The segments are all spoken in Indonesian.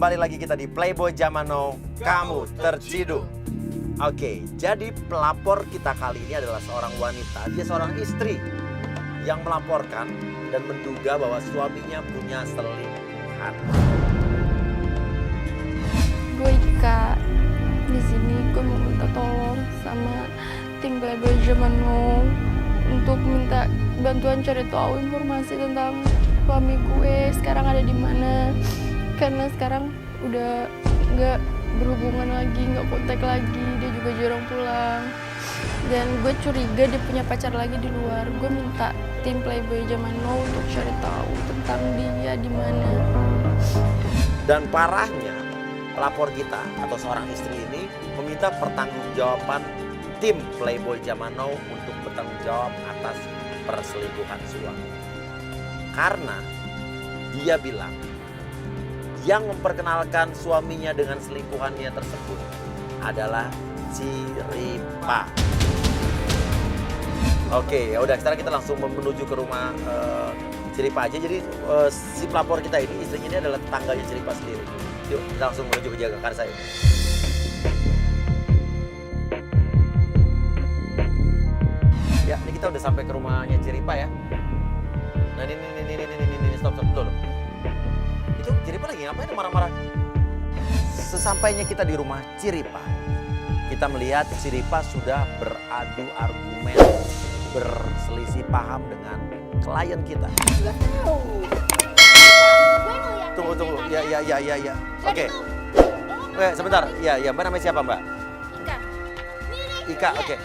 kembali lagi kita di Playboy Zaman Now, kamu terciduk. Oke, jadi pelapor kita kali ini adalah seorang wanita. Dia seorang istri yang melaporkan dan menduga bahwa suaminya punya selingkuhan. Gue Ika, di sini gue mau minta tolong sama tim Playboy Zaman Now untuk minta bantuan cari tahu informasi tentang suami gue sekarang ada di mana. Karena sekarang udah nggak berhubungan lagi, nggak kontak lagi, dia juga jarang pulang. Dan gue curiga dia punya pacar lagi di luar. Gue minta tim Playboy Zaman Now untuk cari tahu tentang dia di mana. Dan parahnya, pelapor kita atau seorang istri ini meminta pertanggungjawaban tim Playboy Zaman Now untuk bertanggung jawab atas perselingkuhan suami. Karena dia bilang yang memperkenalkan suaminya dengan selingkuhannya tersebut adalah Ciripa. Oke, ya udah sekarang kita langsung menuju ke rumah Ciripa aja. Jadi si pelapor kita ini, istrinya ini adalah tetangganya Ciripa sendiri. Yuk, kita langsung menuju ke Jagakarsa saya. Ya, ini kita udah sampai ke rumahnya Ciripa ya. Nah, ini, stop dulu. Itu Ciripa lagi ngapain marah-marah? Sesampainya kita di rumah Ciripa, kita melihat Ciripa sudah beradu argumen, berselisih paham dengan klien kita. Gak tahu. Tunggu. Ya. Oke. Sebentar. Ya, Mbak namanya siapa, Mbak? Ika. Ika, oke.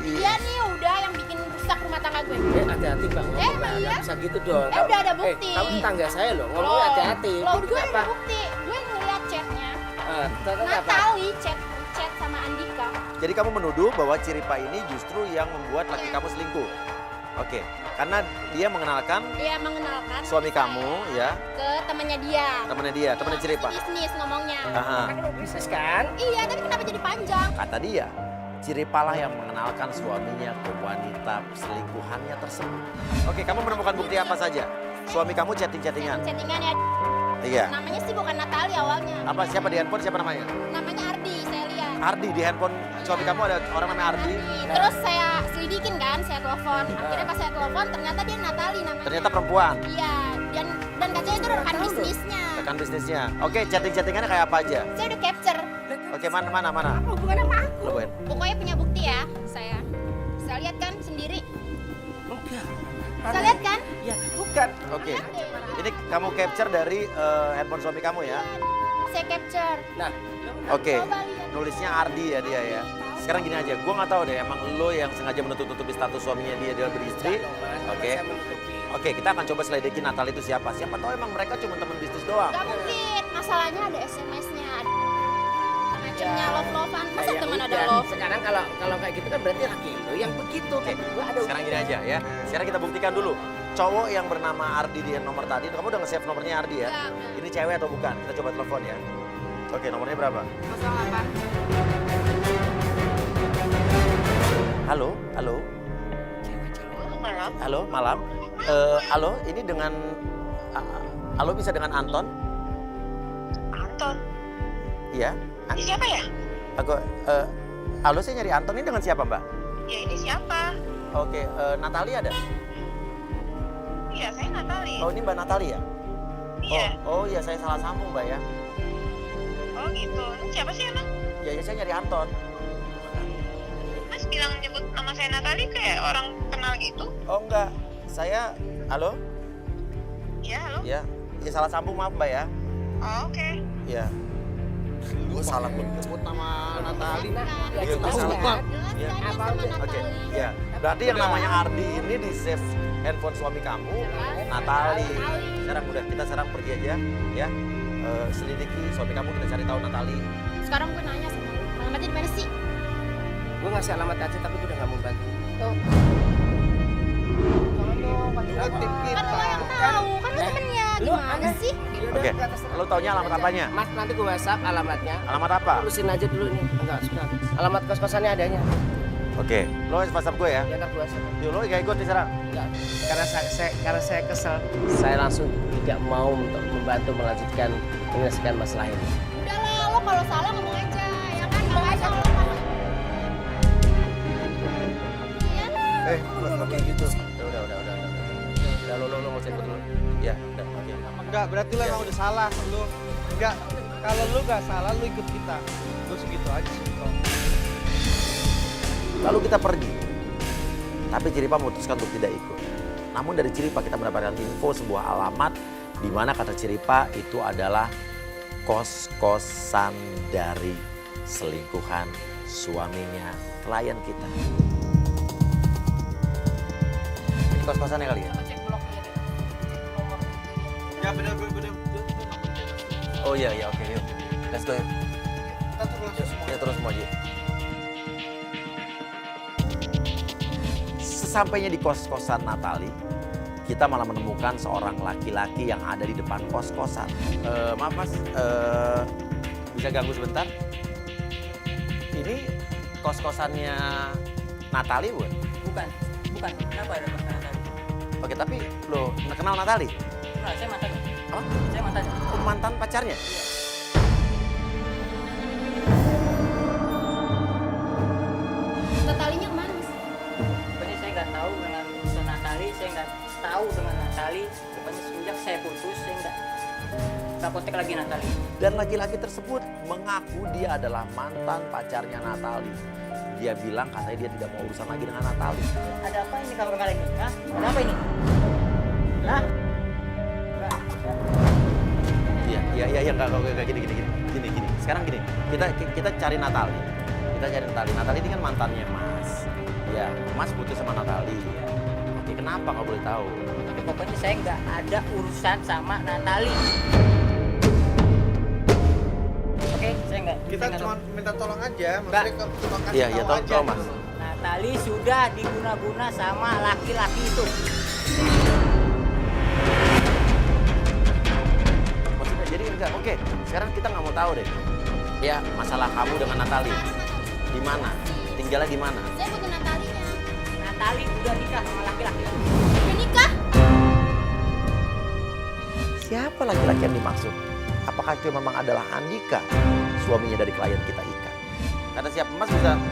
Dia nih udah yang bikin rusak rumah tangga gue. Hati-hati bang, ngomong Emang nggak iya? bisa gitu dong. Udah ada bukti. Kamu tetangga saya loh, ngomongnya hati-hati. Loh, Bukti gue apa? ada bukti. Gue ngeliat chatnya. Ternyata apa? Natali chat sama Andika. Jadi kamu menuduh bahwa Ciripa ini justru yang membuat laki kamu selingkuh. Oke, karena dia mengenalkan Dia mengenalkan suami saya kamu ya, ke temannya dia. temannya Ciripa. Bisnis ngomongnya. Aha. Kan lo bisnis kan? Iya, tapi kenapa jadi panjang? Kata dia, Ciripa lah yang mengenalkan suaminya ke wanita selingkuhannya tersebut. Oke, kamu menemukan bukti apa saja? Suami kamu chatting-chattingan? Chattingan ya. Iya. Namanya sih bukan Natali awalnya. Apa, siapa di handphone, siapa namanya? Namanya Ardi, saya lihat. Ardi, di handphone suami kamu ada orang namanya Ardi? Terus saya selidikin kan, saya telepon. Akhirnya pas saya telepon ternyata dia Natali namanya. Ternyata perempuan, Iya, dan katanya itu rekan bisnisnya. rekan bisnisnya. Oke, chatting-chattingannya kayak apa aja? Saya udah capture. Oke, mana? Hubungan sama aku. Lo, Ben. Pokoknya punya bukti ya, saya. Saya lihat kan sendiri. Enggak. Saya lihat kan? Ya, bukan. Oke, ini kamu capture dari handphone suami kamu ya? Saya capture. Nah, Oke, Coba lihat. nulisnya Ardi ya dia ya. Sekarang gini aja, gue nggak tahu deh emang lo yang sengaja menutup-tutupi status suaminya dia beristri. Oke. Saya menutupi. Oke, kita akan coba selidikin Natal itu siapa. Siapa tahu emang mereka cuma teman bisnis doang. Gak mungkin, masalahnya ada SMS-nya. Macamnya love-lovean. Masa Ya teman ada udah. love? Sekarang kalau kayak gitu kan berarti laki lo yang begitu. Oke, Gua ada sekarang gini aja ya. Sekarang kita buktikan dulu. Cowok yang bernama Ardi di nomor tadi, kamu udah nge-save nomornya Ardi ya? Enggak. Ini cewek atau bukan? Kita coba telepon ya. Oke, nomornya berapa? 08. Halo. Halo, malam. Halo, ini dengan halo, bisa dengan Anton? Anton, Iya. ini siapa ya? Aku halo, saya nyari Anton. Ini dengan siapa, Mbak? Ya ini siapa? Oke, Natali ada? Iya, saya Natali. Oh, ini Mbak Natali ya? Iya. Oh iya, saya salah sambung, Mbak ya. Oh gitu. Ini siapa sih emang? Ya, saya nyari Anton. Mas bilang nyebut nama saya Natali kayak orang kenal gitu? Oh enggak, saya halo? Iya, halo? Ya, ya salah sambung, maaf Mbak ya. Oh, oke. Ya. Gue salah nyebut nama Natali. Ya, Iya, kita gue salah. lihat. Iya. Jelaskan sama Natali. Oke, ya. Berarti yang namanya Ardi ini di save handphone suami kamu, Natali. Sekarang udah, kita sekarang pergi aja, ya. Selidiki suami kamu, kita cari tahu Natali. Sekarang gue nanya sama lu, alamatnya di mana sih? Gue ngasih alamat aja tapi gue udah nggak mau bantu. Tuh. Kan lo yang tahu, kan lo temennya. Gimana sih? Oke, lo taunya alamat apanya? Mas, nanti gue WhatsApp alamatnya. Alamat apa? Urusin aja dulu nih. Enggak, sudah. Alamat kos-kosannya adanya. Oke, lo WhatsApp gue ya. Ya, ntar gue WhatsApp. Yuk, lo gak ikut di sana. Enggak. Karena saya kesel. Saya langsung tidak mau untuk membantu melanjutkan menyelesaikan masalah ini. Udahlah, lo kalau salah ngomong aja, ya kan? Makanya kalau lo iya lah. Oke gitu. Udah. Udah lo nggak usah ikut dulu. Ya, udah. Oke. Enggak, berarti lo emang udah salah. Lu enggak, kalau lu nggak salah lu ikut kita. Lu segitu aja sih. Lalu kita pergi. Tapi Ciripa memutuskan untuk tidak ikut. Namun dari Ciripa kita mendapatkan info sebuah alamat di mana kata Ciripa itu adalah kos-kosan dari selingkuhan suaminya klien kita. Ini kos-kosannya kali ya? Ya bener. Oh iya, oke yuk. Let's go yuk. Kita tuh langsung semua. Ya terus semua aja. Sesampainya di kos-kosan Natali, kita malah menemukan seorang laki-laki yang ada di depan kos-kosan. Maaf mas, bisa ganggu sebentar? Ini kos-kosannya Natali bukan? Bukan. Kenapa ada masalah Natali? Oke, tapi lo kenal Natali? Nah, saya mantannya. Apa? Saya mantannya. Oh, mantan pacarnya? Natalinya kemana, Mas? Pokoknya saya nggak tahu dengan urusan Natali, saya nggak tahu dengan Natali. Pokoknya semenjak saya putus, saya nggak kontak lagi Natali. Dan laki-laki tersebut mengaku dia adalah mantan pacarnya Natali. Dia bilang katanya dia tidak mau urusan lagi dengan Natali. Ada apa ini kabar kali ini? Hah? Ada apa ini? Hah? Iya, enggak gini. Sekarang gini, kita cari Natali. Natali ini kan mantannya Mas. Ya, Mas putus sama Natali. Oke, kenapa nggak boleh tahu? Tapi pokoknya saya nggak ada urusan sama Natali. Oke, saya nggak. Kita saya nggak cuma tahu. minta tolong aja, Enggak. maksudnya cuma kasih Iya, tahu aja. tolong Mas. Natali sudah diguna-guna sama laki-laki itu. Maksudnya jadi enggak. Oke, sekarang kita nggak mau tahu deh. Ya, masalah kamu dengan Natali. Di mana? Tinggalnya di mana? Saya butuh Natalinya. Natali udah nikah sama laki-laki itu. Udah nikah? Siapa laki-laki yang dimaksud? Apakah itu memang adalah Andika, suaminya dari klien kita Ika? Kata siapa? Mas bisa Mas,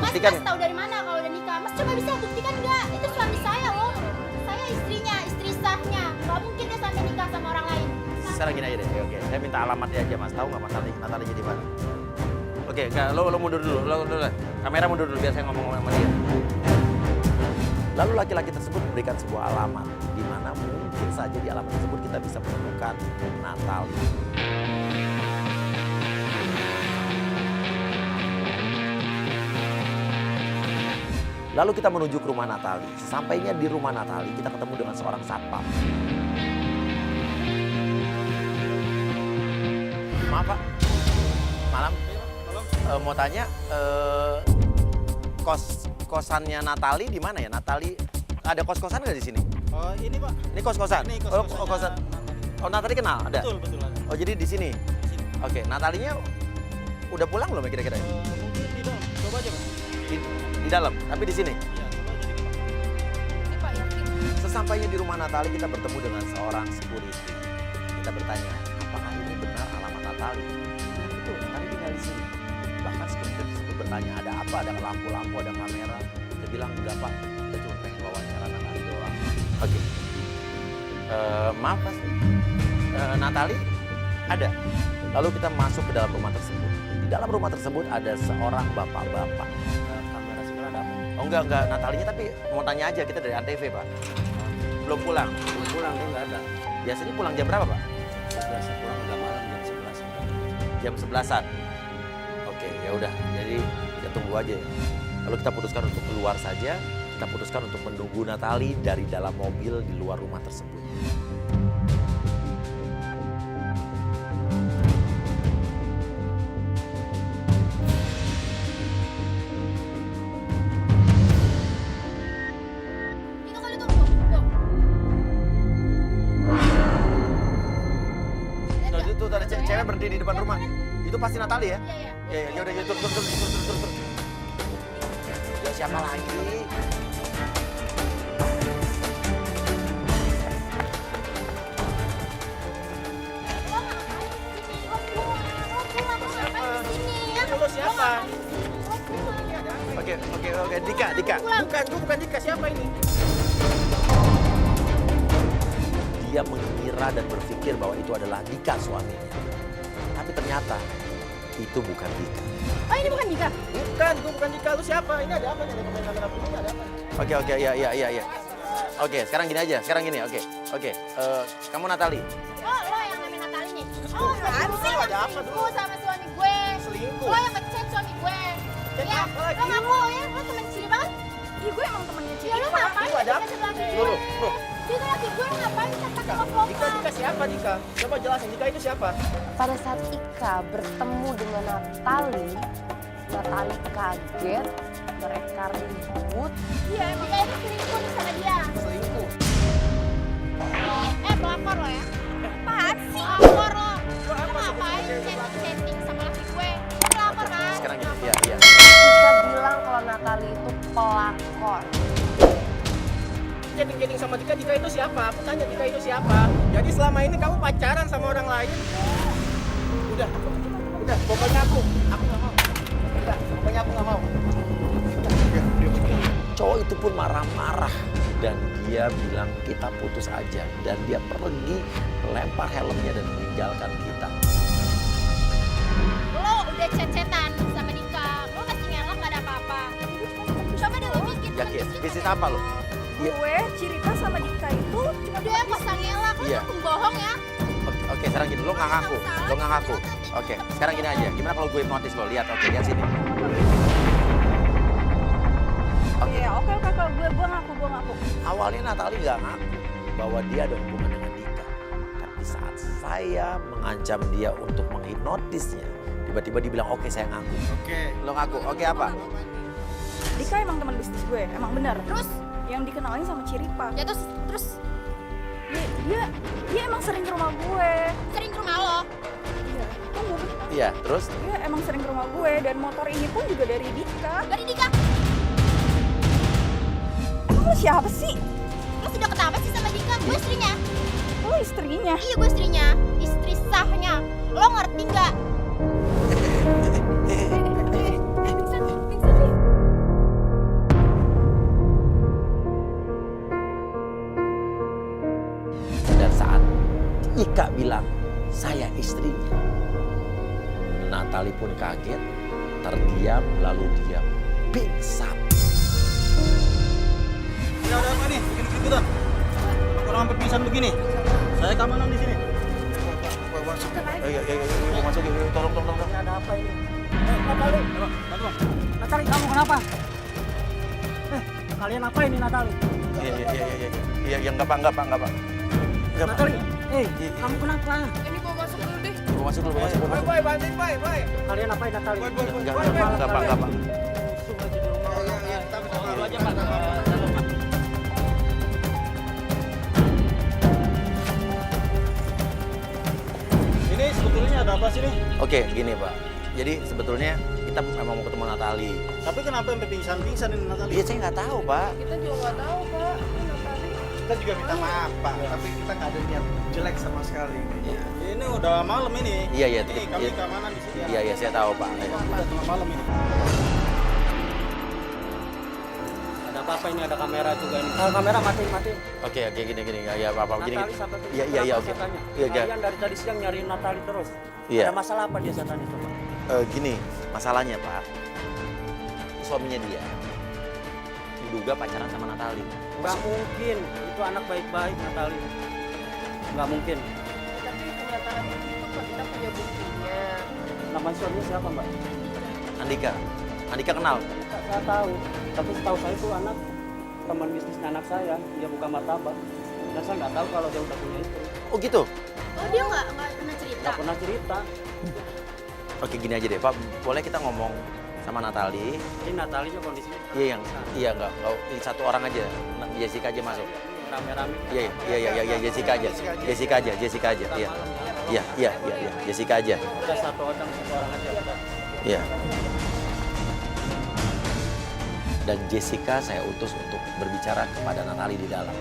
buktikan. Mas tahu dari mana kalau udah nikah? Mas coba bisa buktikan nggak? Itu suami saya loh. Saya istrinya, istri sahnya. Nggak mungkin dia sampai nikah sama orang lain. Sekarang gini aja deh, oke. Saya minta alamatnya aja Mas, tahu nggak Mas Natalinya di mana? Oke, lo mundur dulu, kamera mundur dulu biar saya ngomong sama dia. Lalu laki-laki tersebut memberikan sebuah alamat, di mana mungkin saja di alamat tersebut kita bisa menemukan Natali. Lalu kita menuju ke rumah Natali. Sesampainya di rumah Natali, kita ketemu dengan seorang satpam. Maaf Pak, malam. Mau tanya, kosannya Natali di mana ya? Natali ada kos-kosan nggak di sini? Oh, ini Pak. Ini kos-kosan? Ini Oh, kos-kosannya kosan. Natali. Oh, Natali kenal? Ada? Betul ada. Oh, jadi di sini? Oke, Natalinya udah pulang belum ya kira-kira? Mungkin di dalam. Coba aja, Pak. Di dalam, tapi di sini? Iya, coba aja dikit, Pak. Ini Pak yakin. Sesampainya di rumah Natali, kita bertemu dengan seorang security. Kita bertanya, apakah ini benar alamat Natali? Nah, betul, Natali tinggal di sini. Bahkan security tersebut bertanya, ada apa? Ada lampu-lampu, ada kamera? Dia bilang, enggak Pak, kita cuma pengen wawancara Natali doang. Oke. Maaf Mas, Natali ada. Lalu kita masuk ke dalam rumah tersebut. Di dalam rumah tersebut ada seorang bapak-bapak. Kamera sebelah ada apa? Oh enggak, Natalinya tapi mau tanya aja, kita dari Antv Pak. Belum pulang. Belum pulang, dia nggak ada. Biasanya pulang jam berapa Pak? Biasa pulang udah malam jam 11. Jam 11-an. Oke, ya udah. Jadi kita tunggu aja. Lalu kita putuskan untuk keluar saja. Kita putuskan untuk menunggu Natali dari dalam mobil di luar rumah tersebut. Itu kan itu. Tuh. Tuh, tuh ada cewek berdiri di depan rumah. Itu pasti Natali ya? Iya. Ya udah, turun. Ya siapa lagi? Lo ngapain apa? Oke, Dika. Bukan, gue bukan Dika. Siapa ini? Dia mengira dan berpikir bahwa itu adalah Dika suaminya. Tapi ternyata itu bukan Dika. Oh ini bukan Dika? Bukan, gue bukan Dika. Lu siapa? Ini ada apa? Ada pemain kamera ini ada apa? Oke, iya. Oke, sekarang gini aja. Oke. Kamu Natali. Oh lo yang namanya Natali nih? Oh berarti lo yang Ada apa, selingkuh sama suami gue. Selingkuh? Lo yang ngechat suami gue. Chat Ya, apa lagi? lo ngaku ya, lo temen Ciri banget. Iya gue emang temennya Ciri. Ya lo ngapain Lu ada apa? ngechat laki Lu, gue? lu. Itu laki gue ngapain chat sama vokal? Dika siapa Dika? Coba jelasin Dika itu siapa? Pada saat Ika bertemu dengan Natali kaget, mereka ribut. Iya emang dia itu selingkuh nih sama dia. Selingkuh. Pelakor lo ya? Apaan sih? Pelakor lo. Lo ngapain chatting sama laki gue? Lo pelakor kan? Sekarang gini, iya. Ika bilang kalau Natali itu pelakor. Chatting sama Dika itu siapa? Aku tanya Dika itu siapa? Jadi selama ini kamu pacaran sama orang lain? Udah, pokoknya aku nggak mau. Pokoknya aku nggak mau. Cowok itu pun marah-marah dan dia bilang kita putus aja dan dia pergi lempar helmnya dan meninggalkan kita. Lo udah chat-chatan sama Dika. Lo masih ngelak gak ada apa-apa. Coba deh lo mikir. Yakin? Bisnis apa lo? Iya. Gue cerita sama Dika itu cuma dia yang pasang ngelak. Lo Iya. pembohong ya. Oke, sekarang gini, lo nggak ngaku. Oke, sekarang gini aja. Gimana kalau gue hipnotis lo? Lihat sini. Oke, kalau gue ngaku. Awalnya Natali nggak ngaku bahwa dia ada hubungan dengan Dika. Tapi saat saya mengancam dia untuk menghipnotisnya, tiba-tiba dia bilang, oke saya ngaku. Oke. Lo ngaku, oke apa? Dika emang teman bisnis gue, emang bener. Terus? Yang dikenalin sama Ciripa. Ya terus Dia emang sering ke rumah gue. sering ke rumah lo. Iya, tunggu. Iya, terus? Dia emang sering ke rumah gue dan motor ini pun juga dari Dika. Dari Dika. Lo siapa sih? Lo sudah kenapa sih sama Dika? Gue istrinya. Lo istrinya. Iya gue istrinya. Istri sahnya. Lo ngerti nggak? Pingsan nih. Dan saat Ika bilang, saya istrinya. Natali pun kaget, terdiam, lalu dia pingsan. Ya ada apa nih? Bikin keributan. Orang sampai pingsan begini. Saya keamanan di sini. Masuk. Iya, masuk. Tolong. Ada apa ini? Natali. Bantu. Natali, kamu kenapa? Kalian apa ini Natali? Iya, enggak pak. Natali, kamu kenapa? Ini gue masuk dulu deh. Masuk dulu. Boy, bantuin boy. Kalian apa Natali? Enggak pak. Ini sebetulnya ada apa sih nih? Oke, gini pak. Jadi sebetulnya kita memang mau ketemu Natali. Tapi kenapa sampai pingsan ini Natali? Iya, saya nggak tahu pak. Kita juga nggak tahu Pak. Natali. Kita juga minta maaf Pak, tapi kita nggak ada niat jelek sama sekali. Ini udah malam ini. Iya. Ini kami keamanan di sini. Iya, saya tahu pak. Udah tengah malam ini. Ada apa ini? Ada kamera juga ini. Kamera mati. Oke, gini. Ya, apa gini. Natali sampai Iya, oke. Saya tanya. Iya, Kalian dari tadi siang nyariin Natali terus. Iya. Ada masalah apa dia saya tanya coba? Gini, masalahnya Pak, suaminya dia diduga pacaran sama Natali. Nggak mungkin, itu anak baik-baik Natali. Nggak mungkin. Tapi kenyataan itu Pak, kita punya buktinya. Nama suaminya siapa Mbak? Andika kenal? Saya tahu, tapi setahu saya itu anak teman bisnisnya anak saya. Dia buka martabak. Dan saya nggak tahu kalau dia udah punya istri. Oh gitu? Oh dia nggak pernah cerita. Nggak pernah cerita. Oke, gini aja deh Pak, boleh kita ngomong sama Natali? Ini Natalinya kondisinya. Iya enggak, ini satu orang aja, Jessica aja masuk. Rame-rame. Iya, Jessica aja. Iya, Jessica aja. Udah satu orang aja. Udah. Iya. Dan Jessica saya utus untuk berbicara kepada Natali di dalam.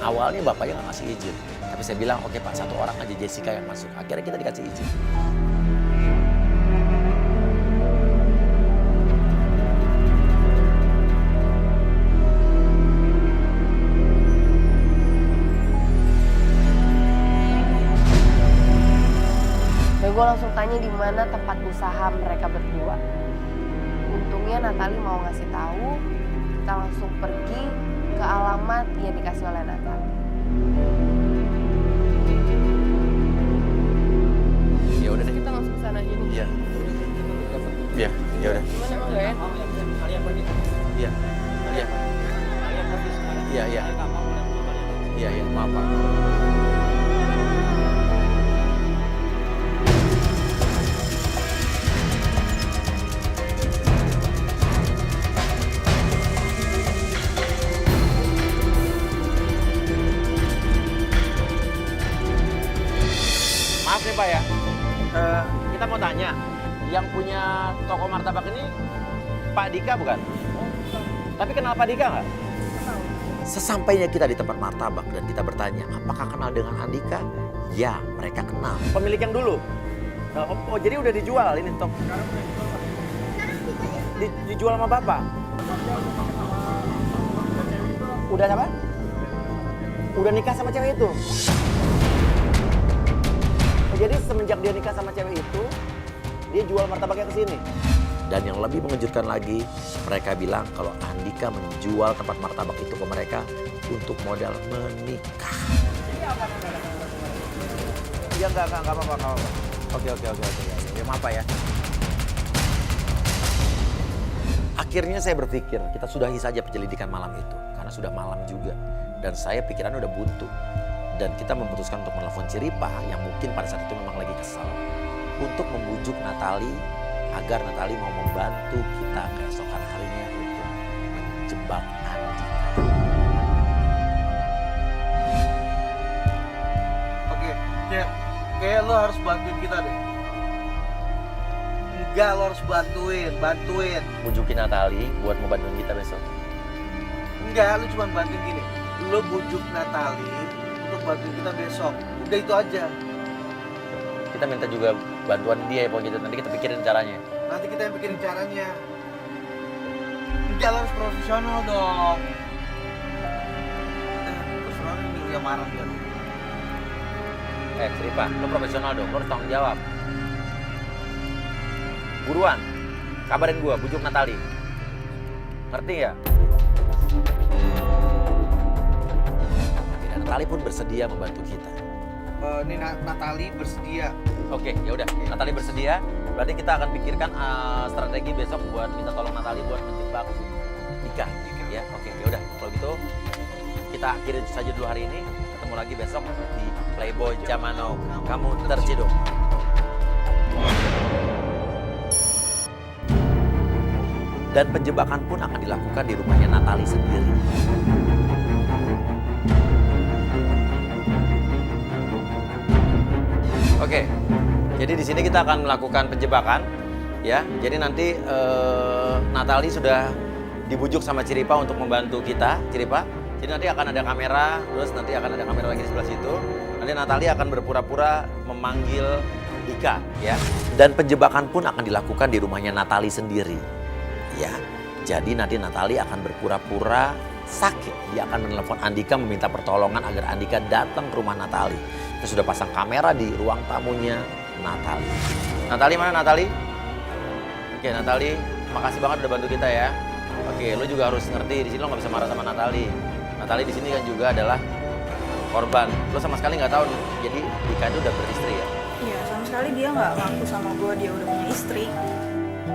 Awalnya bapaknya nggak ngasih izin, tapi saya bilang oke Pak, satu orang aja Jessica yang masuk. Akhirnya kita dikasih izin. tanya di mana tempat usaha mereka berdua. Untungnya Natali mau ngasih tahu, kita langsung pergi ke alamat yang dikasih oleh Natali. Ya udah deh. Kita langsung ke sana aja nih. Iya. Iya, ya udah. Gimana emang gak ya? Kalian pergi. Iya. Iya. Kalian pergi sekarang. Iya, iya. Saya nggak mau mengganggu kalian. Iya, iya, maaf Pak. Maaf nih Pak ya, kita mau tanya, yang punya toko martabak ini Pak Dika bukan? Tapi kenal Pak Dika nggak? Sesampainya kita di tempat martabak dan kita bertanya, apakah kenal dengan Andika? Ya, mereka kenal. Pemilik yang dulu? Oh, jadi udah dijual ini toko? Dijual sama Bapak? Udah apa? Udah nikah sama cewek itu? Jadi semenjak dia nikah sama cewek itu, dia jual martabaknya ke sini. Dan yang lebih mengejutkan lagi, mereka bilang kalau Andika menjual tempat martabak itu ke mereka untuk modal menikah. Iya enggak apa-apa. Oke. Ya maaf Pak ya. Akhirnya saya berpikir kita sudahi saja penyelidikan malam itu karena sudah malam juga dan saya pikiran udah buntu. Dan kita memutuskan untuk menelpon Ciripa yang mungkin pada saat itu memang lagi kesal untuk membujuk Natali agar Natali mau membantu kita keesokan harinya untuk menjebak Andika. Oke, kayak lo harus bantuin kita deh. Enggak, lo harus bantuin. Bujukin Natali buat membantu kita besok. Enggak, lo cuma bantuin gini. Lo bujuk Natali untuk bantuin kita besok. Udah itu aja. Kita minta juga bantuan dia ya pokoknya gitu. Nanti kita pikirin caranya. Nanti kita yang pikirin caranya. Enggak, lo harus profesional dong. Profesional ini yang marah dia. Ciripa, lo profesional dong, lo harus tanggung jawab. Buruan, kabarin gua, bujuk Natali. Ngerti ya? Dan Natali pun bersedia membantu kita. Ini Natali bersedia. Oke, ya udah. Natali bersedia. Berarti kita akan pikirkan strategi besok buat minta tolong Natali buat menjebak Dika. Ya, oke. Ya udah. Kalau gitu kita akhirin saja dulu hari ini. Ketemu lagi besok di Playboy Zaman Now. Kamu terciduk. Dan penjebakan pun akan dilakukan di rumahnya Natali sendiri. Oke, jadi di sini kita akan melakukan penjebakan, ya. Jadi nanti Natali sudah dibujuk sama Ciripa untuk membantu kita, Ciripa. Jadi nanti akan ada kamera, terus nanti akan ada kamera lagi di sebelah situ. Nanti Natali akan berpura-pura memanggil Dika, ya. Dan penjebakan pun akan dilakukan di rumahnya Natali sendiri, ya. Jadi nanti Natali akan berpura-pura sakit. Dia akan menelpon Andika meminta pertolongan agar Andika datang ke rumah Natali. Kita sudah pasang kamera di ruang tamunya Natali. Natali mana Natali? Oke Natali, makasih banget udah bantu kita ya. Oke, lo juga harus ngerti di sini lo nggak bisa marah sama Natali. Natali di sini kan juga adalah korban. Lo sama sekali nggak tahu, jadi Dika itu udah beristri ya. Iya, sama sekali dia nggak ngaku sama gue dia udah punya istri.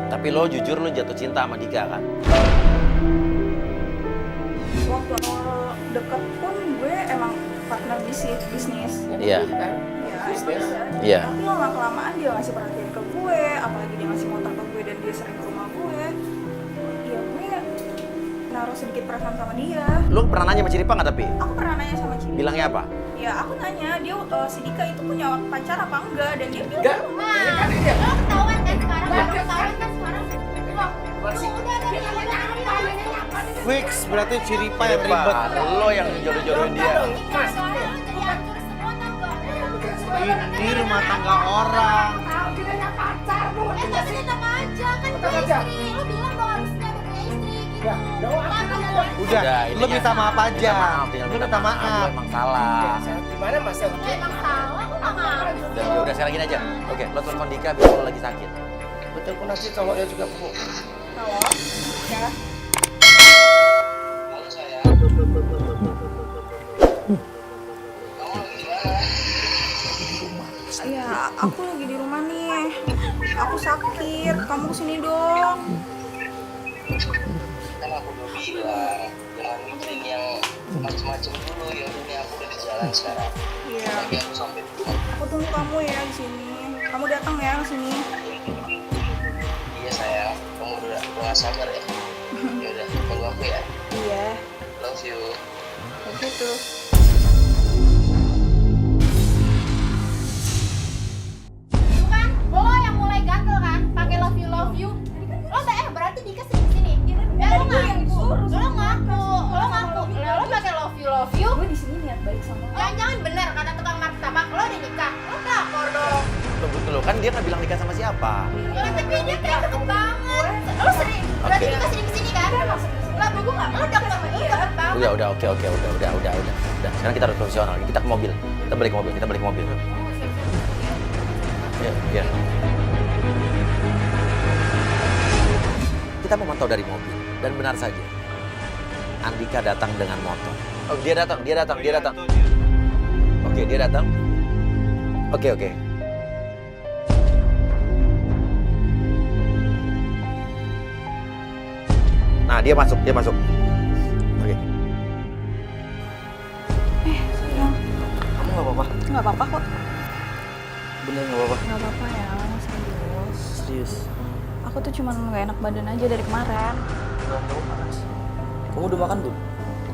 Tapi lo jujur lo jatuh cinta sama Dika kan? Waktu awal deket pun gue emang partner bisnis. Iya. Iya. Tapi lama kelamaan dia ngasih perhatian ke gue, apalagi dia ngasih motor ke gue dan dia sering ke rumah gue. Ya gue naruh sedikit perasaan sama dia. Lo pernah nanya sama Ciripa nggak tapi? Aku pernah nanya sama Ciri. Bilangnya apa? Ya aku nanya dia si Dika itu punya pacar apa enggak dan dia bilang Lo ketahuan kan sekarang? Lo ketahuan kan sekarang? Udah dari Fix, berarti Ciripa yang ribet. Lo yang jodoh-jodohin dia. Ini rumah tangga orang. Gak cerita aja, kan punya istri. Lo bilang dong harusnya ada punya istri gitu. Udah, ini lo ya. minta maaf aja. Tinggal Lo minta maaf. Lo emang salah. Gimana Mas? Emang salah, Udah sekarang gini aja. Oke, lo telepon Dika bilang lo lagi sakit. Betul pun nanti kalau ya juga Bu. Halo? Ya. Iya, aku lagi di rumah nih. Aku sakit. Kamu kesini dong. Kan aku udah bilang jangan mikirin yang macem-macem dulu, ya ini aku udah di jalan sekarang. Iya. Lagi aku sampai di rumah. Aku tunggu kamu ya di sini. Kamu datang ya ke sini. Iya sayang, kamu udah sabar ya. Ya udah, tunggu aku ya. Iya. Love you. Begitu. Tuh kan, lo yang mulai gatel kan, pakai love you. Lo berarti Dika sini. Ya lo ngaku, lo pakai love you. Gue di sini niat baik sama lo. Jangan bener kata tukang martabak lo udah nikah. Lo pelakor dong. Betul, kan dia nggak bilang nikah sama siapa. Ya tapi dia kayak deket banget. Lo sering, berarti Dika sering kesini kan? Lah gue nggak mau deket sama dia. Deket banget. Udah, oke. Udah. Sekarang kita harus profesional. Kita ke mobil. Kita balik ke mobil. Iya. Kita memantau dari mobil dan benar saja Andika datang dengan motor. Oh, dia datang. Oke, dia datang. Oke. Nah, dia masuk. Oke. Sayang, Kamu nggak apa-apa? nggak apa-apa kok. Bener nggak apa-apa? Nggak apa-apa ya, serius. Serius? Aku tuh cuma nggak enak badan aja dari kemarin. Badan kamu panas. Kamu udah makan belum?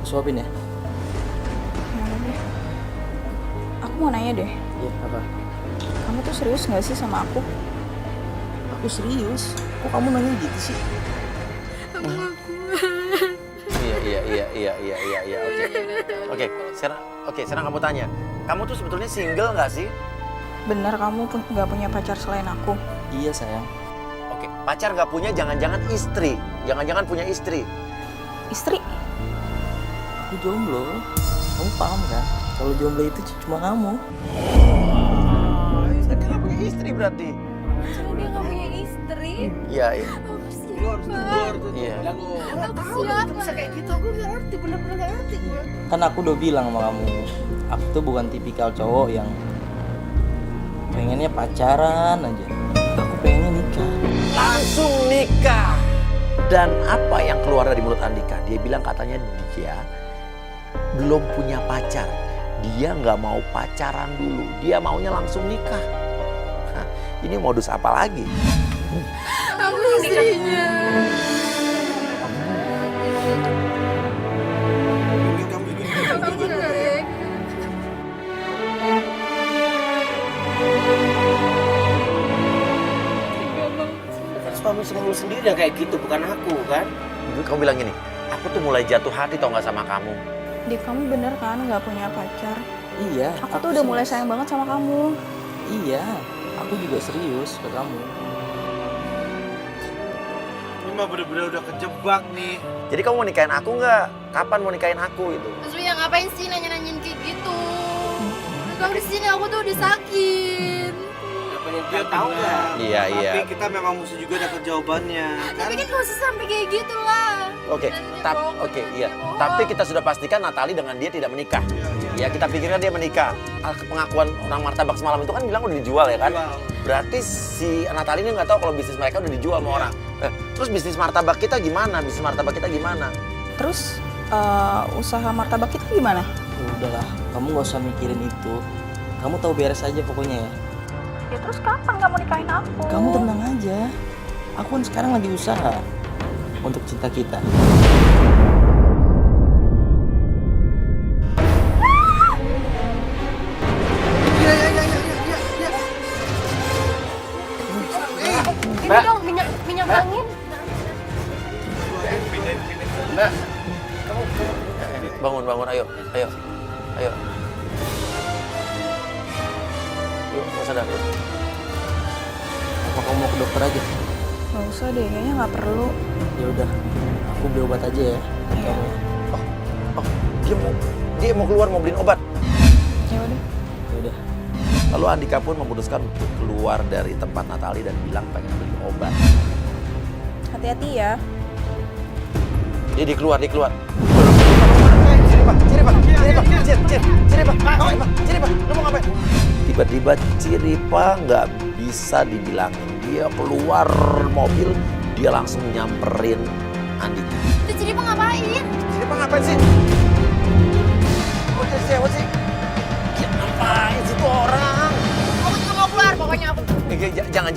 Suapin ya? Ya udah deh. Aku mau nanya deh, Iya, apa? kamu tuh serius nggak sih sama aku? Aku serius. Kok kamu nanya gitu sih? Iya, oke. Sekarang kamu tanya. Kamu tuh sebetulnya single nggak sih? Bener kamu nggak punya pacar selain aku? Iya sayang. Oke, pacar nggak punya, jangan-jangan istri. Jangan-jangan punya istri. Istri? Aku jomblo. Kamu paham kan? Kalau jomblo itu cuma kamu. Saya kira punya istri berarti. Dia nggak punya istri. Iya. Lu harus tegur tuh. Iya. Nggak tahu itu bisa kayak gitu. Aku nggak ngerti, bener-bener nggak ngerti gue. Kan aku udah bilang sama kamu, aku tuh bukan tipikal cowok yang pengennya pacaran aja. Aku pengennya nikah. Langsung nikah. Dan apa yang keluar dari mulut Andika? Dia bilang katanya dia belum punya pacar. Dia nggak mau pacaran dulu. Dia maunya langsung nikah. Hah, ini modus apa lagi? Aku istrinya. Kan suami lu sendiri yang kayak gitu, bukan aku kan? Kamu bilang gini, aku tuh mulai jatuh hati tau nggak sama kamu. Dik, kamu bener kan nggak punya pacar? Iya. Aku tuh udah mulai sayang banget sama kamu. Iya, aku juga serius ke kamu. Ini mah bener-bener udah kejebak nih. Jadi kamu mau nikahin aku nggak? Kapan mau nikahin aku itu? Maksudnya ngapain sih nanya-nanyain kayak gitu? Kalau di sini aku tuh udah sakit. Dia tahu nggak? Iya. Tapi kita memang mesti juga dapat jawabannya. Tapi kan gak usah sampai kayak gitu lah. Oke, Tapi kita sudah pastikan Natali dengan dia tidak menikah. Ya kita pikirkan dia menikah. Pengakuan orang martabak semalam itu kan bilang udah dijual ya kan? Berarti si Natali ini nggak tahu kalau bisnis mereka udah dijual sama orang. Terus bisnis martabak kita gimana? Terus usaha martabak kita gimana? Udahlah, kamu gak usah mikirin itu. Kamu tahu beres aja pokoknya ya. Ya terus kapan kamu nikahin aku? Kamu tenang aja. Aku kan sekarang lagi usaha untuk cinta kita. Ini dong minyak angin. Mbak, Bangun, ayo. Yuk, nggak sadar. Apa kamu mau ke dokter aja? Gak usah deh, kayaknya nggak perlu. Ya udah, aku beli obat aja ya. Iya. Oh, dia mau keluar mau beliin obat. Ya udah. Ya udah. Lalu Andika pun memutuskan untuk keluar dari tempat Natali dan bilang pengen beli obat. Hati-hati ya. Dia keluar. Ciri Pak, lu mau ngapain? Tiba-tiba Ciripa nggak bisa dibilangin. Dia keluar mobil, dia langsung nyamperin Andika. Itu Ciripa ngapain? Ciripa ngapain sih? Udah siapa sih? Ya ngapain sih tuh orang? Aku juga mau keluar, pokoknya aku. Jangan.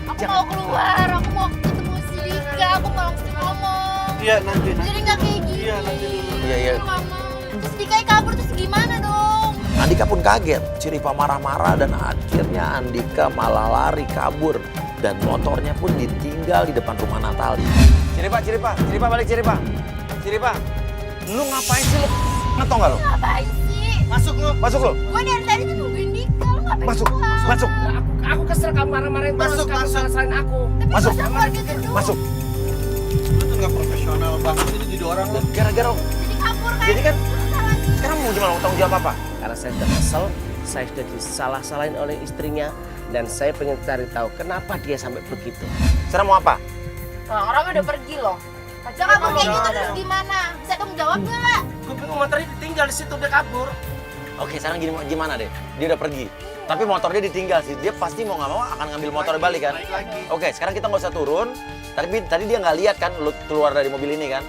Aku mau keluar, aku mau ketemu si Dika, aku mau langsung ngomong. Iya, nanti. Jadi nggak kayak gini. Iya, nanti dulu. Iya. Aku nggak mau. Terus Dika kabur, terus gimana dong? Andika pun kaget. Ciripa marah-marah dan akhirnya Andika malah lari kabur. Dan motornya pun ditinggal di depan rumah Natali. Ciripa balik Ciripa. Lu ngapain sih lu? Ngetong nggak lu? Ngapain sih? Masuk lu. Gue dari tadi tuh nungguin Dika, lu ngapain Masuk. Aku kesel kamu marah-marahin terus, kamu salahin aku. Tapi Masuk. masa keluar gitu dong? Masuk. Lu tuh nggak profesional banget ini jadi orang lu. Gara-gara Jadi kabur kan? Jadi kan sekarang mau gimana mau tanggung jawab apa? Karena saya sudah kesel, saya sudah disalah-salahin oleh istrinya, dan saya pengen cari tahu kenapa dia sampai begitu. Sekarang mau apa? Nah, orang udah pergi loh. Jangan kabur kayak gitu terus gimana? Bisa kamu jawab nggak? Gue bingung motornya ditinggal di situ, dia kabur. Oke, sekarang gimana deh? Dia udah pergi. Tapi motor dia ditinggal sih. Dia pasti mau nggak mau akan ngambil motornya balik kan? Oke, sekarang kita nggak usah turun. Tadi dia nggak lihat kan lu keluar dari mobil ini kan?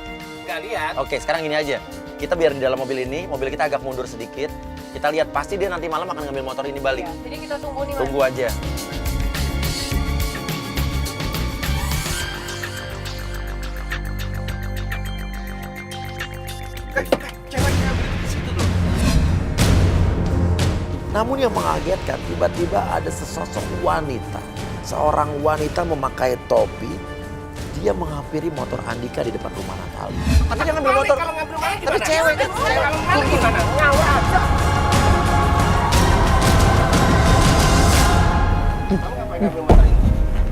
Nggak lihat. Oke, sekarang gini aja. Kita biar di dalam mobil ini, mobil kita agak mundur sedikit. Kita lihat pasti dia nanti malam akan ngambil motor ini balik. Jadi kita tunggu nih, Mas. Tunggu aja. Ceweknya di situ tuh. Namun yang mengagetkan, tiba-tiba ada sesosok wanita. Seorang wanita memakai topi. Dia menghampiri motor Andika di depan rumah Natali. Tapi dia ngambil motor. Kalau ngambil balik Tapi gimana? cewek kan. Kalau balik gimana? Ngawur aja. Kamu ngapain ngambil motor ini?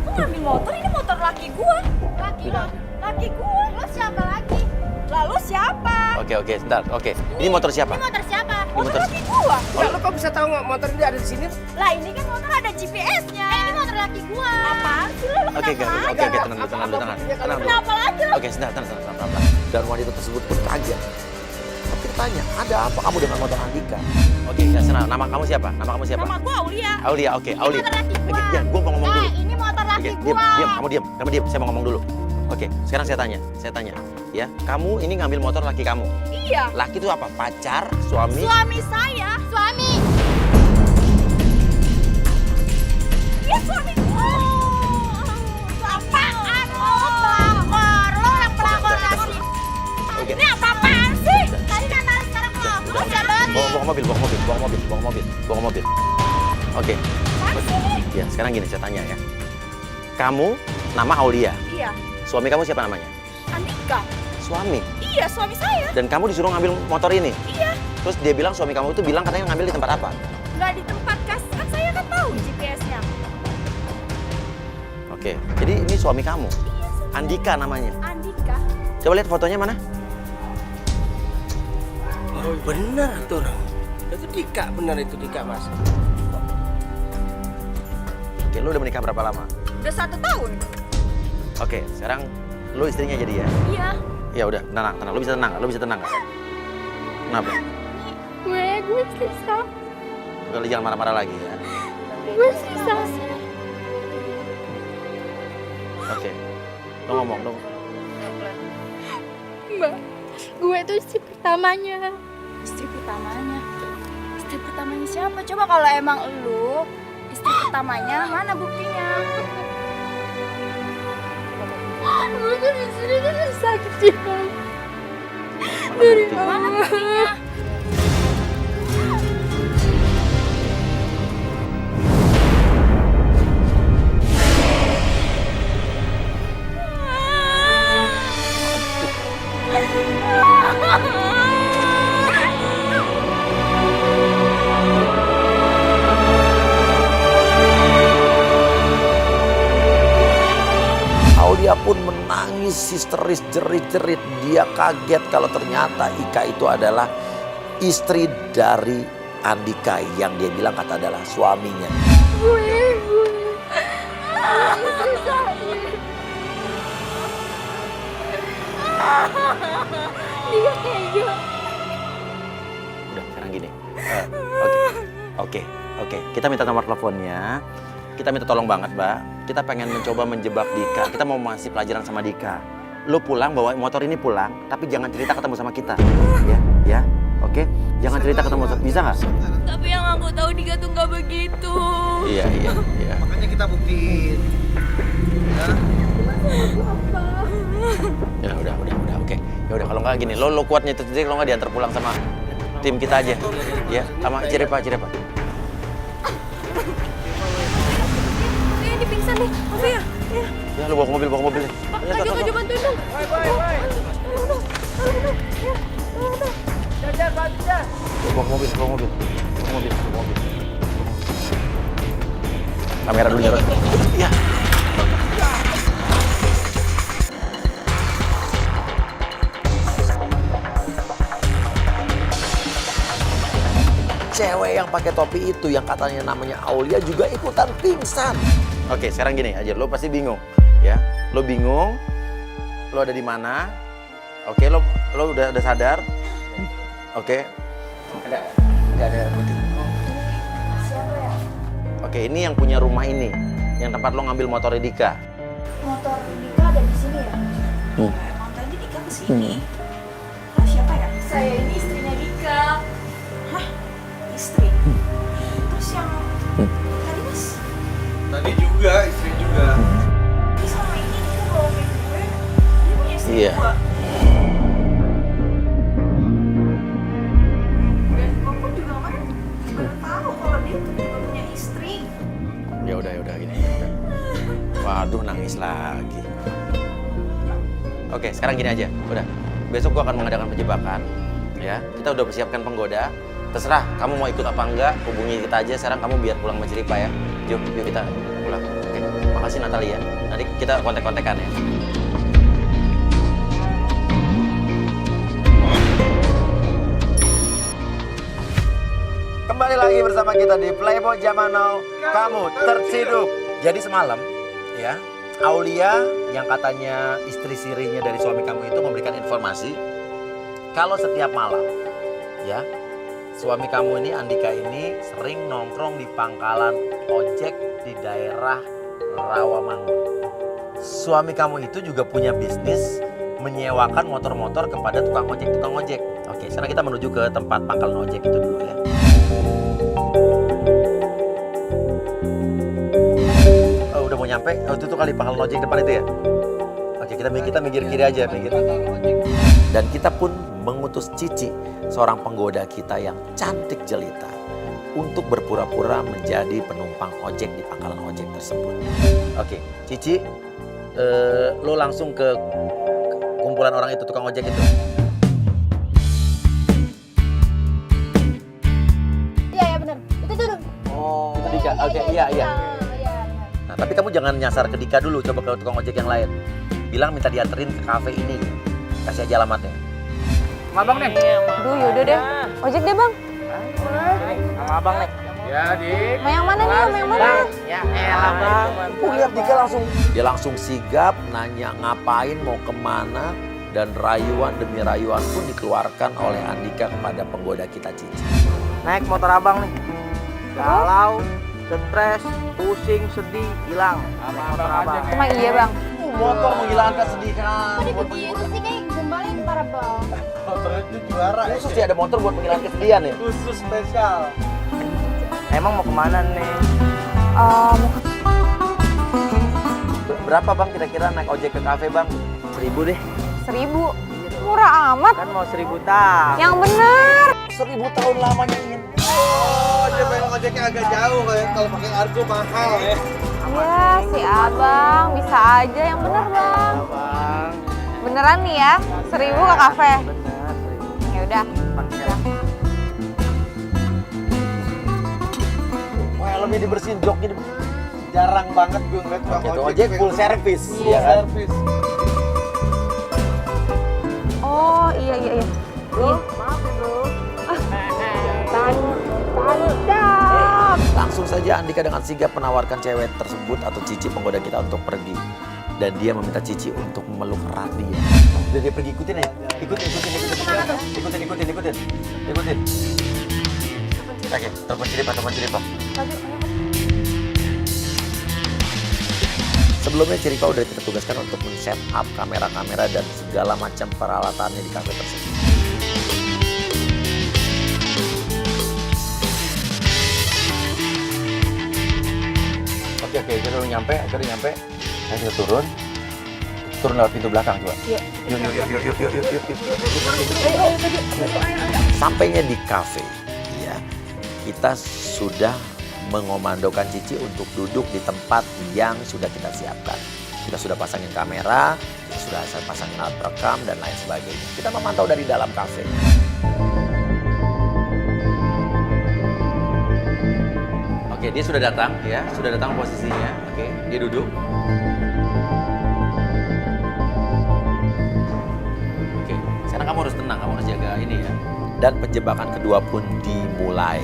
Kok ngambil motor? Ini motor laki gua. Laki gua. Lo siapa lagi? Lalu siapa? Oke, sebentar. Oke, ini motor siapa? Ini motor siapa? Motor laki gua. Enggak, lo kok bisa tahu nggak motor ini ada di sini? Lah ini kan motor ada GPS-nya. Ini motor laki gua. Apaan sih lo? Oke, tenang dulu. Kenapa lagi lo? Oke, sebentar. Dan wanita tersebut pun kaget. Tapi tanya, ada apa kamu dengan motor Andika? Oke, ya senang. Nama kamu siapa? Nama gua Aulia. Aulia, oke. Aulia. motor laki gua. Ya, gue mau ngomong dulu. Ini motor laki Oke, gua. diam. Kamu diam. Saya mau ngomong dulu. Oke, sekarang saya tanya. Ya, kamu ini ngambil motor laki kamu. Iya. Laki itu apa? Pacar, suami? Suami saya. Suami. Iya suami gua. Apaan lo? Pelakor. Lo yang pelakor nasi. Oke. Ini apa-apaan sih? Tadi kan malah sekarang lo siapa lagi? Bawa mobil. Oke. Ya, sekarang gini saya tanya ya. Kamu nama Aulia. Iya. Suami kamu siapa namanya? Andika. Suami. Iya suami saya. Dan kamu disuruh ngambil motor ini. Iya. Terus dia bilang suami kamu itu bilang katanya ngambil di tempat apa? Nggak di tempat kan saya kan tahu GPS-nya. Oke. Jadi ini suami kamu. Andika namanya. Andika. Coba lihat fotonya mana? Oh benar tuh orang. Itu Dika, benar itu Dika mas. Oke, lu udah menikah berapa lama? Udah 1 tahun. Oke, sekarang lu istrinya jadi ya? Iya. Ya udah, tenang. Lu bisa tenang nggak? Kenapa? Gue susah. Udah, lu jangan marah-marah lagi ya. Gue susah. Oke. Lu ngomong dong. Mbak, gue itu istri pertamanya. Istri pertamanya. Istri pertamanya siapa? Coba kalau emang lu istri pertamanya, mana buktinya? Gue tuh di sini tuh sakit jiwa. Dari Mana buktinya? Aulia pun menangis histeris jerit-jerit. Dia kaget kalau ternyata Ika itu adalah istri dari Andika yang dia bilang kata adalah suaminya. Udah, sekarang gini. Oke. Kita minta nomor teleponnya. Kita minta tolong banget, Mbak. Kita pengen mencoba menjebak Dika. Kita mau ngasih pelajaran sama Dika. Lu pulang, bawa motor ini pulang, tapi jangan cerita ketemu sama kita. Ya. Oke? Jangan cerita ketemu sama, bisa nggak? Tapi yang aku tahu Dika tuh nggak begitu. Iya. Makanya kita buktiin. Ya udah, oke. Ya udah kalau nggak gini, lo kuatnya itu sendiri, kalau nggak diantar pulang sama tim kita aja. Ya, sama Cirepa. Ini pingsan nih, maksudnya ya? Ya, lu bawa ke mobil deh. Pak, aja bantuin dong. Bawa ke mobil. Kamera dulu, ya. Cewek yang pakai topi itu yang katanya namanya Aulia juga ikutan pingsan. Oke, sekarang gini aja, lo pasti bingung, ya. Lo bingung, lo ada di mana? Oke, lo udah sadar? Oke. Ada. Siapa ya? Oke, ini yang punya rumah ini, yang tempat lo ngambil motor Dika. Motor Dika ada di sini ya? Emang tadi Dika kesini. Siapa ya? Saya ini istrinya Dika. Hah? Istri? Terus yang tadi Mas? Tadi juga, istri juga. Tapi selama ini Dika bohongin gue. Dia punya istri Iya. dua. Dan gue pun juga kemarin baru tahu kalau dia tuh juga punya istri. Ya udah gini. Waduh, nangis lagi. Oke, sekarang gini aja. Udah. Besok gua akan mengadakan penjebakan. Ya, kita udah persiapkan penggoda. Terserah kamu mau ikut apa enggak, hubungi kita aja. Sekarang kamu biar pulang sama Cirepa ya. Yuk kita pulang. Oke. Makasih Natalia. Nanti kita kontak-kontakan ya. Kembali lagi bersama kita di Playboy Zaman Now. Kamu terciduk. Jadi semalam, ya, Aulia yang katanya istri sirinya dari suami kamu itu memberikan informasi kalau setiap malam, ya, suami kamu ini Andika ini sering nongkrong di pangkalan ojek di daerah Rawamangun. Suami kamu itu juga punya bisnis menyewakan motor-motor kepada tukang ojek. Oke, sekarang kita menuju ke tempat pangkalan ojek itu dulu ya. Oh, udah mau nyampe? Oh, itu tuh kali pangkalan ojek depan itu ya? Oke, kita minggir kiri aja, minggir. Dan kita pun mengutus Cici, seorang penggoda kita yang cantik jelita, untuk berpura-pura menjadi penumpang ojek di pangkalan ojek tersebut. Oke, Cici, lo langsung ke kumpulan orang itu, tukang ojek itu. Iya benar. Itu tuh. Oh, itu Dika. Oke, iya. Nah, tapi kamu jangan nyasar ke Dika dulu, coba ke tukang ojek yang lain. Bilang minta dianterin ke kafe ini. Kasih aja alamatnya. Sama abang nih. Aduh, yaudah deh. Ojek deh, Bang. Sama abang nih. Ya, Dik. Mau yang mana nih? Mau yang mana? Ya, elah bang. Lihat Dika langsung sigap, nanya ngapain, mau kemana, dan rayuan demi rayuan pun dikeluarkan oleh Andika kepada penggoda kita Cici. Naik motor abang nih. Galau, stres, pusing, sedih, hilang. Sama motor abang. Emang iya, Bang. Motor menghilangkan kesedihan. Kok begitu sih kayak gembalin parah bang. Motornya itu juara. Khusus ya ada motor buat menghilangkan kesedihan ya? Khusus spesial. Emang mau kemana nih? Berapa bang kira-kira naik ojek ke kafe bang? 1000 deh. 1000. Murah amat. Kan mau 1000 tahun. Yang bener. 1000 tahun lamanya ingin. Oh, dia pengen ojeknya agak jauh kayak kalau pakai argo mahal ya. Ya, si abang bisa aja yang bener, Bang. Bang. Beneran nih ya? 1000 ke kafe. Bener, 1000. Ya udah. Wah, helmnya dibersihin, joknya Jarang banget gue ngeliat tukang Oke, ojek full service, Full ya kan? service. Oh, iya. Bro, maaf ya bro. Tahan Langsung saja Andika dengan sigap menawarkan cewek tersebut atau Cici penggoda kita untuk pergi. Dan dia meminta Cici untuk memeluk erat dia. Udah dia pergi, ikutin aja. Ikutin. Oke, telepon Ciripa. Sebelumnya Ciripa udah kita tugaskan untuk men-set up kamera-kamera dan segala macam peralatannya di kafe tersebut. Oke, kita udah nyampe. Ayo turun lewat pintu belakang coba. Yuk. Sampainya di kafe, ya, kita sudah mengomandokan Cici untuk duduk di tempat yang sudah kita siapkan. Kita sudah pasangin kamera, kita sudah pasangin alat perekam dan lain sebagainya. Kita memantau dari dalam kafe. Oke, dia sudah datang, ya, posisinya. Oke, dia duduk. Oke, sekarang kamu harus tenang, kamu harus jaga ini ya. Dan penjebakan kedua pun dimulai.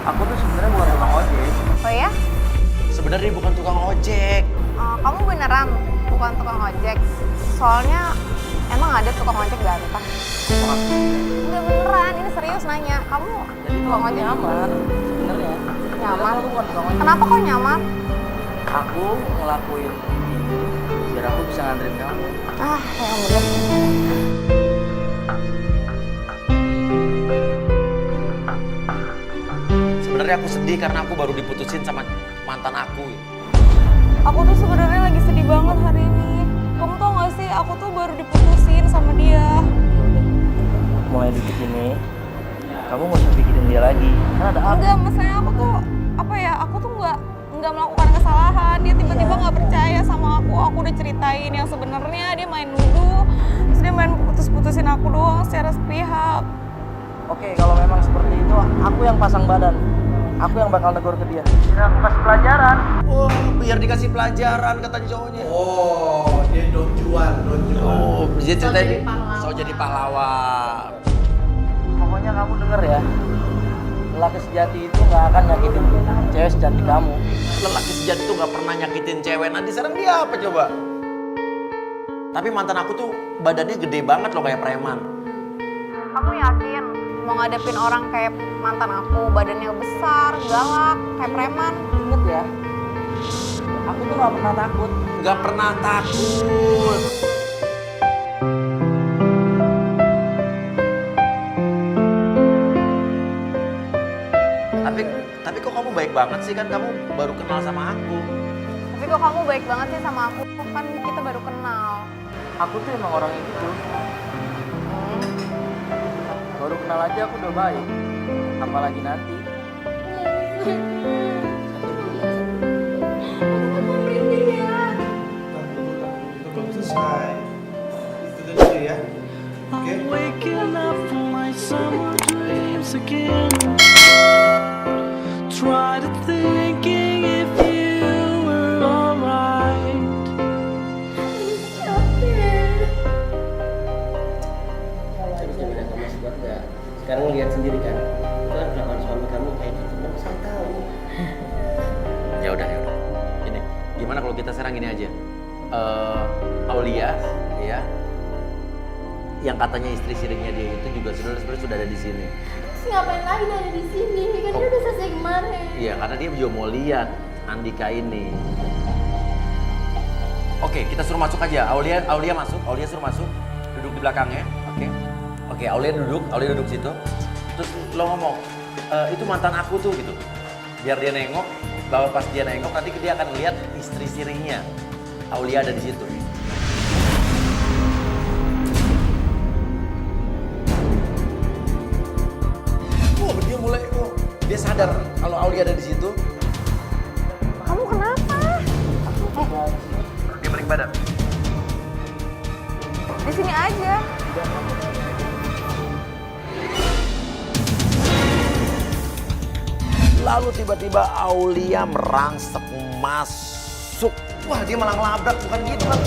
Aku tuh sebenarnya bukan tukang ojek. Oh ya? Sebenarnya dia bukan tukang ojek. Kamu beneran bukan tukang ojek? Soalnya emang ada tukang ojek ganteng. Enggak beneran, ini serius nanya. Kamu tukang ojek? Nyamar sebenarnya. Nyamar? Aku bukan tukang ojek. Kenapa kok nyamar? Aku ngelakuin ini biar aku bisa nganterin kamu. Yang bener. Sebenarnya aku sedih karena aku baru diputusin sama mantan aku. Aku tuh sebenarnya lagi sedih banget hari ini. Kamu tau gak sih, aku tuh baru diputusin sama dia. Mulai detik ini, kamu gak usah pikirin dia lagi. Karena ada aku. Enggak, masalahnya aku tuh aku tuh nggak melakukan kesalahan. Dia tiba-tiba nggak percaya sama aku. Aku udah ceritain yang sebenarnya dia main nuduh, terus dia main putus-putusin aku doang secara sepihak. Oke, kalau memang seperti itu, aku yang pasang badan. Aku yang bakal negur ke dia. Biar aku kasih pelajaran. Oh, biar dikasih pelajaran kata cowoknya. Oh, dia Don Juan. Oh, dia ceritain so jadi pahlawan. Pokoknya kamu denger ya. Lelaki sejati itu nggak akan nyakitin cewek sejati kamu. Lelaki sejati itu nggak pernah nyakitin cewek. Nanti sekarang dia apa coba? Tapi mantan aku tuh badannya gede banget loh kayak preman. Kamu yakin mau ngadepin orang kayak mantan aku, badannya besar, galak, kayak preman? Ingat ya, aku tuh nggak pernah takut. Nggak pernah takut. Tapi kok kamu baik banget sih, kan kamu baru kenal sama aku. Tapi kok kamu baik banget sih sama aku? Kan kita baru kenal. Aku tuh emang orangnya gitu. Baru kenal aja aku udah baik. Apalagi nanti. Itu belum selesai. Itu dulu ya. Oke. Try to thinking if you were alright. Sekarang lihat sendiri kan, itu kan kelakuan suami kamu kayak gitu, kamu bisa tahu. Ya udah. Ini gimana kalau kita serang ini aja? Aulia, ya, yang katanya istri sirinya dia itu juga sebenarnya sudah ada di sini. Terus ngapain lagi dari di sini? Kan dia udah selesai kemarin. Iya, karena dia juga mau lihat Andika ini. Oke, kita suruh masuk aja. Aulia masuk. Aulia suruh masuk. Duduk di belakangnya. Oke, Aulia duduk situ. Terus lo ngomong, itu mantan aku tuh gitu. Biar dia nengok, bahwa pas dia nengok nanti dia akan lihat istri sirinya. Aulia ada di situ. Dia sadar kalau Aulia ada di situ. Kamu kenapa? Dia balik badan. Di sini aja. Lalu tiba-tiba Aulia merangsek masuk. Wah, dia malah ngelabrak, bukan gitu kan.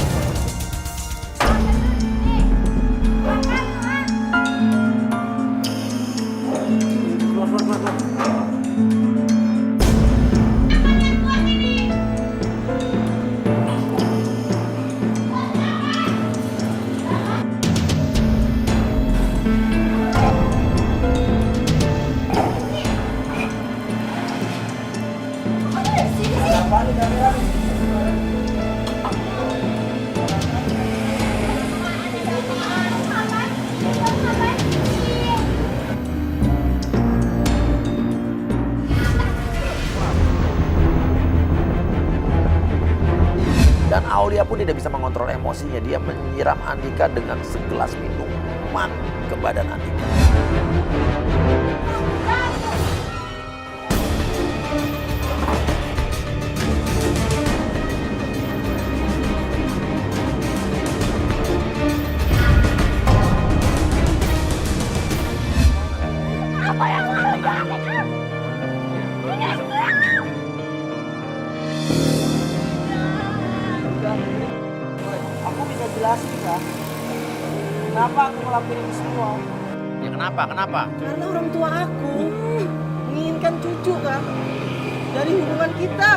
dia pun tidak bisa mengontrol emosinya. Dia menyiram Andika dengan segelas minuman ke badan Andika. Apa yang mau dilakukan? Aku bisa jelasin kan, kenapa aku ngelakuin ini semua. Ya kenapa? Kenapa? Karena orang tua aku menginginkan cucu kan dari hubungan kita.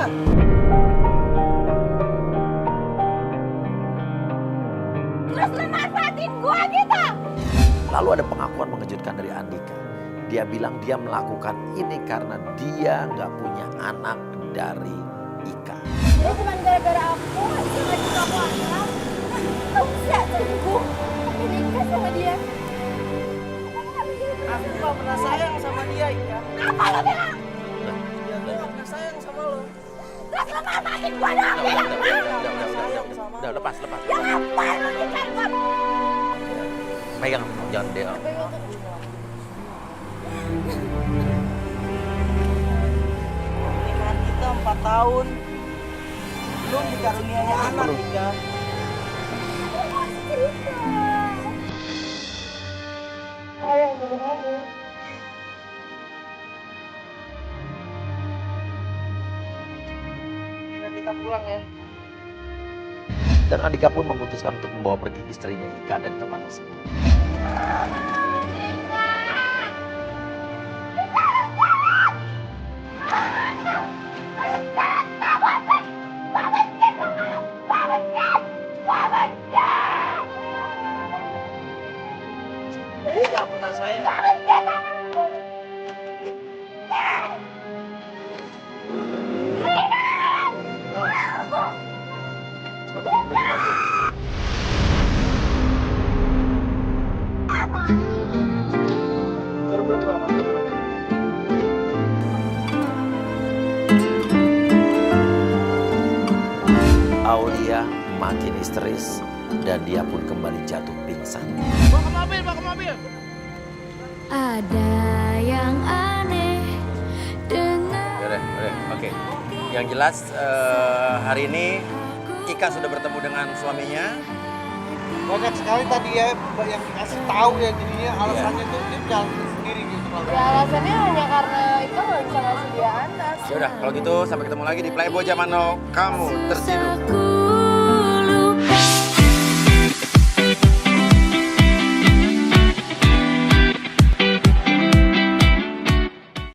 Terus lu manfaatin gua gitu. Lalu ada pengakuan mengejutkan dari Andika. Dia bilang dia melakukan ini karena dia nggak punya anak dari Ika. Dia cuma gara-gara aku aja lagi kamu anak. Kamu bisa selingkuh. Tapi nikah sama dia. Aku gak pernah sayang sama dia, Ika. Apa lo bilang? Ya, aku gak pernah sayang sama lo. Terus lu manfaatin gua dong. Udah, lepas. Ya ngapain lu nikahin gua? Pegang, jangan dia. Pernikahan kita 4 tahun. Belum dikaruniai anak, Ika. Kita pulang ya. Dan Andika pun memutuskan untuk membawa pergi istrinya Ika dan teman tersebut. Dia gak pernah sayang. Aulia makin histeris dan dia pun kembali jatuh pingsan. Bawa ke mobil. Ada yang aneh dengan Udah, oke. Yang jelas hari ini Ika sudah bertemu dengan suaminya. Banyak sekali tadi ya yang dikasih tahu ya, jadinya alasannya tuh dia jalan sendiri gitu. Ya alasannya hanya karena Ika nggak bisa ngasih dia anak. Ya udah, kalau gitu sampai ketemu lagi di Playboy Zaman Now. Kamu tertidur.